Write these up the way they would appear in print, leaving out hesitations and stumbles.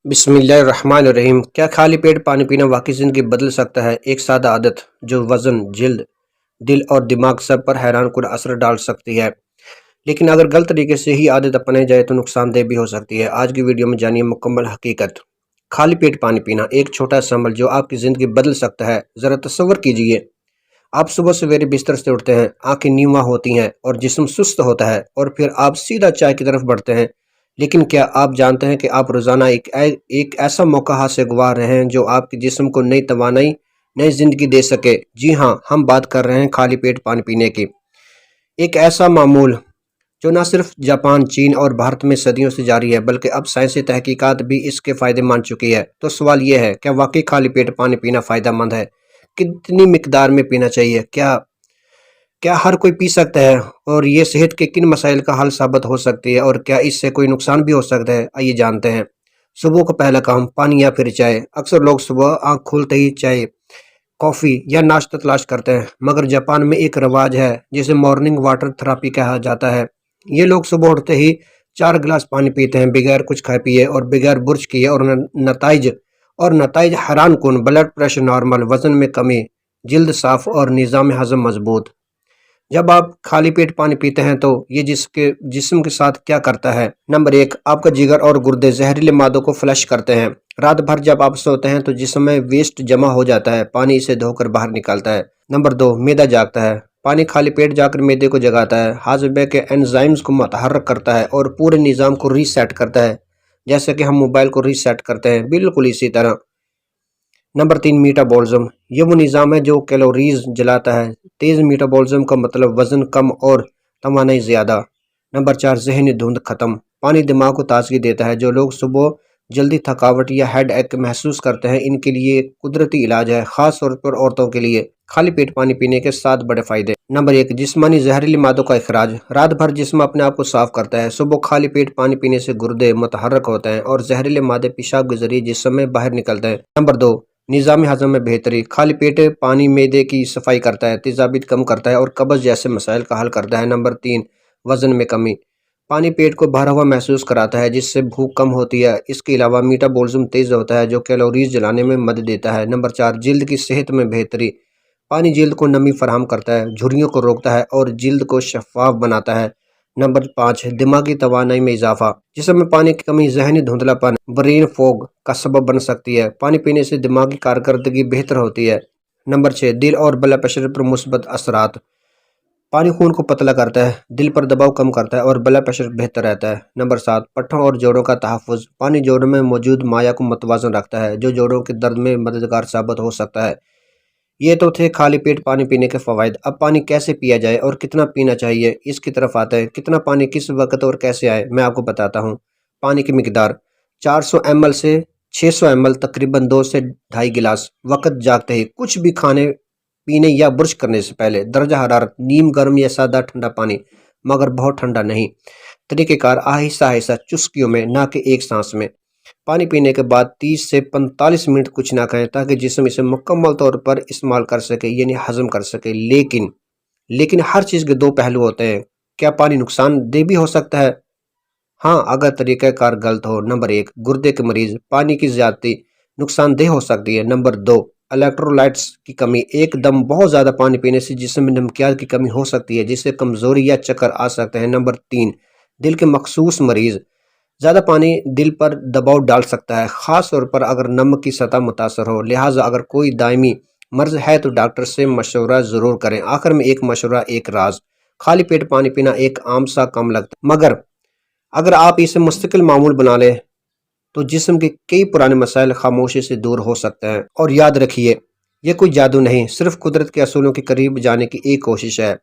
بسم اللہ الرحمن الرحیم۔ کیا خالی پیٹ پانی پینا واقعی زندگی بدل سکتا ہے؟ ایک سادہ عادت جو وزن، جلد، دل اور دماغ سب پر حیران کن اثر ڈال سکتی ہے، لیکن اگر غلط طریقے سے ہی عادت اپنائی جائے تو نقصان دہ بھی ہو سکتی ہے۔ آج کی ویڈیو میں جانیے مکمل حقیقت۔ خالی پیٹ پانی پینا ایک چھوٹا سا عمل جو آپ کی زندگی بدل سکتا ہے۔ ذرا تصور کیجئے، آپ صبح سویرے بستر سے اٹھتے ہیں، آنکھیں نیواں ہوتی ہیں اور جسم سست ہوتا ہے، اور پھر آپ سیدھا چائے کی طرف بڑھتے ہیں۔ لیکن کیا آپ جانتے ہیں کہ آپ روزانہ ایک ایسا موقع ہاتھ سے گنوا رہے ہیں جو آپ کے جسم کو نئی توانائی، نئی زندگی دے سکے؟ جی ہاں، ہم بات کر رہے ہیں خالی پیٹ پانی پینے کی۔ ایک ایسا معمول جو نہ صرف جاپان، چین اور بھارت میں صدیوں سے جاری ہے، بلکہ اب سائنسی تحقیقات بھی اس کے فائدے مان چکی ہے۔ تو سوال یہ ہے، کیا واقعی خالی پیٹ پانی پینا فائدہ مند ہے؟ کتنی مقدار میں پینا چاہیے؟ کیا ہر کوئی پی سکتا ہے؟ اور یہ صحت کے کن مسائل کا حل ثابت ہو سکتی ہے؟ اور کیا اس سے کوئی نقصان بھی ہو سکتا ہے؟ آئیے جانتے ہیں۔ صبح کا پہلا کام، پانی یا پھر چائے۔ اکثر لوگ صبح آنکھ کھولتے ہی چائے، کافی یا ناشتہ تلاش کرتے ہیں، مگر جاپان میں ایک رواج ہے جسے مارننگ واٹر تھراپی کہا جاتا ہے۔ یہ لوگ صبح اٹھتے ہی 4 گلاس پانی پیتے ہیں، بغیر کچھ کھائے پیے اور بغیر برش کیے، اور نتائج حیران کن: بلڈ پریشر نارمل، وزن میں کمی، جلد صاف اور نظام ہضم مضبوط۔ جب آپ خالی پیٹ پانی پیتے ہیں تو یہ جسم کے ساتھ کیا کرتا ہے؟ نمبر 1، آپ کا جگر اور گردے زہریلے مادوں کو فلش کرتے ہیں۔ رات بھر جب آپ سوتے ہیں تو جسم میں ویسٹ جمع ہو جاتا ہے، پانی اسے دھو کر باہر نکالتا ہے۔ نمبر 2، معدہ جاگتا ہے۔ پانی خالی پیٹ جا کر معدے کو جگاتا ہے، ہاضمے کے انزائمز کو متحرک کرتا ہے اور پورے نظام کو ری سیٹ کرتا ہے، جیسے کہ ہم موبائل کو ری سیٹ کرتے ہیں، بالکل اسی طرح۔ Number 3، metabolism. یہ وہ نظام ہے جو کیلوریز جلاتا ہے۔ تیز میٹابولزم کا مطلب وزن کم اور توانائی زیادہ۔ نمبر 4، ذہنی دھند ختم۔ پانی دماغ کو تازگی دیتا ہے۔ جو لوگ صبح جلدی تھکاوٹ یا ہیڈ ایک محسوس کرتے ہیں، ان کے لیے ایک قدرتی علاج ہے، خاص طور پر عورتوں کے لیے۔ خالی پیٹ پانی پینے کے 7 بڑے فائدے۔ نمبر 1، جسمانی زہریلی مادوں کا اخراج۔ رات بھر جسم اپنے آپ کو صاف کرتا ہے، صبح خالی پیٹ پانی پینے سے گردے متحرک ہوتے ہیں اور زہریلے مادے پیشاب کے ذریعے جسم میں باہر نکلتے ہیں۔ نمبر 2، نظام ہضم میں بہتری۔ خالی پیٹ پانی معدے کی صفائی کرتا ہے، تیزابیت کم کرتا ہے اور قبض جیسے مسائل کا حل کرتا ہے۔ نمبر 3، وزن میں کمی۔ پانی پیٹ کو بھرا ہوا محسوس کراتا ہے، جس سے بھوک کم ہوتی ہے۔ اس کے علاوہ میٹابولزم تیز ہوتا ہے، جو کیلوریز جلانے میں مدد دیتا ہے۔ نمبر 4، جلد کی صحت میں بہتری۔ پانی جلد کو نمی فراہم کرتا ہے، جھریوں کو روکتا ہے اور جلد کو شفاف بناتا ہے۔ نمبر 5، دماغی توانائی میں اضافہ۔ جسم میں پانی کی کمی ذہنی دھندلا پن، برین فوگ کا سبب بن سکتی ہے۔ پانی پینے سے دماغی کارکردگی بہتر ہوتی ہے۔ نمبر 6، دل اور بلڈ پریشر پر مثبت اثرات۔ پانی خون کو پتلا کرتا ہے، دل پر دباؤ کم کرتا ہے اور بلڈ پریشر بہتر رہتا ہے۔ نمبر 7، پٹھوں اور جوڑوں کا تحفظ۔ پانی جوڑوں میں موجود مائع کو متوازن رکھتا ہے، جو جوڑوں کے درد میں مددگار ثابت ہو سکتا ہے۔ یہ تو تھے خالی پیٹ پانی پینے کے فوائد۔ اب پانی کیسے پیا جائے اور کتنا پینا چاہیے، اس کی طرف آتے ہیں۔ کتنا پانی کس وقت اور کیسے آئے، میں آپ کو بتاتا ہوں۔ پانی کی مقدار 400 ml سے 600 ml، تقریباً 2 سے 2.5 گلاس۔ وقت جاگتے ہی، کچھ بھی کھانے پینے یا برش کرنے سے پہلے۔ درجہ حرارت نیم گرم یا سادہ ٹھنڈا پانی، مگر بہت ٹھنڈا نہیں۔ طریقہ کار، آہستہ آہستہ چسکیوں میں، نہ کہ ایک سانس میں۔ پانی پینے کے بعد 30 سے 45 منٹ کچھ نہ کھائیں، تاکہ جسم اسے مکمل طور پر استعمال کر سکے، یعنی ہضم کر سکے۔ لیکن ہر چیز کے 2 پہلو ہوتے ہیں۔ کیا پانی نقصان دہ بھی ہو سکتا ہے؟ ہاں، اگر طریقہ کار غلط ہو۔ نمبر 1، گردے کے مریض، پانی کی زیادتی نقصان دہ ہو سکتی ہے۔ نمبر 2، الیکٹرولائٹس کی کمی۔ ایک دم بہت زیادہ پانی پینے سے جسم میں نمکیات کی کمی ہو سکتی ہے، جس سے کمزوری یا چکر آ سکتے ہیں۔ نمبر 3، دل کے مخصوص مریض۔ زیادہ پانی دل پر دباؤ ڈال سکتا ہے، خاص طور پر اگر نمک کی سطح متاثر ہو۔ لہٰذا اگر کوئی دائمی مرض ہے تو ڈاکٹر سے مشورہ ضرور کریں۔ آخر میں ایک مشورہ، ایک راز: خالی پیٹ پانی پینا ایک عام سا کام لگتا ہے، مگر اگر آپ اسے مستقل معمول بنا لیں تو جسم کے کئی پرانے مسائل خاموشی سے دور ہو سکتے ہیں۔ اور یاد رکھیے، یہ کوئی جادو نہیں، صرف قدرت کے اصولوں کے قریب جانے کی ایک کوشش ہے۔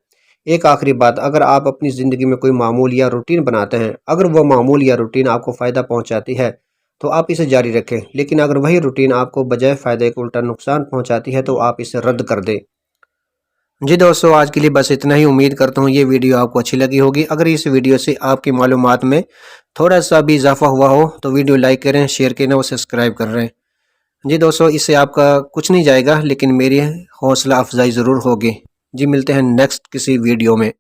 ایک آخری بات، اگر آپ اپنی زندگی میں کوئی معمول یا روٹین بناتے ہیں، اگر وہ معمول یا روٹین آپ کو فائدہ پہنچاتی ہے تو آپ اسے جاری رکھیں، لیکن اگر وہی روٹین آپ کو بجائے فائدے کے الٹا نقصان پہنچاتی ہے تو آپ اسے رد کر دیں۔ جی دوستو، آج کے لیے بس اتنا ہی۔ امید کرتا ہوں یہ ویڈیو آپ کو اچھی لگی ہوگی۔ اگر اس ویڈیو سے آپ کی معلومات میں تھوڑا سا بھی اضافہ ہوا ہو تو ویڈیو لائک کریں، شیئر کریں اور سبسکرائب کر رہے ہیں۔ جی دوستو، اس سے آپ کا کچھ نہیں جائے گا، لیکن میری حوصلہ افزائی ضرور ہوگی۔ جی ملتے ہیں نیکسٹ کسی ویڈیو میں۔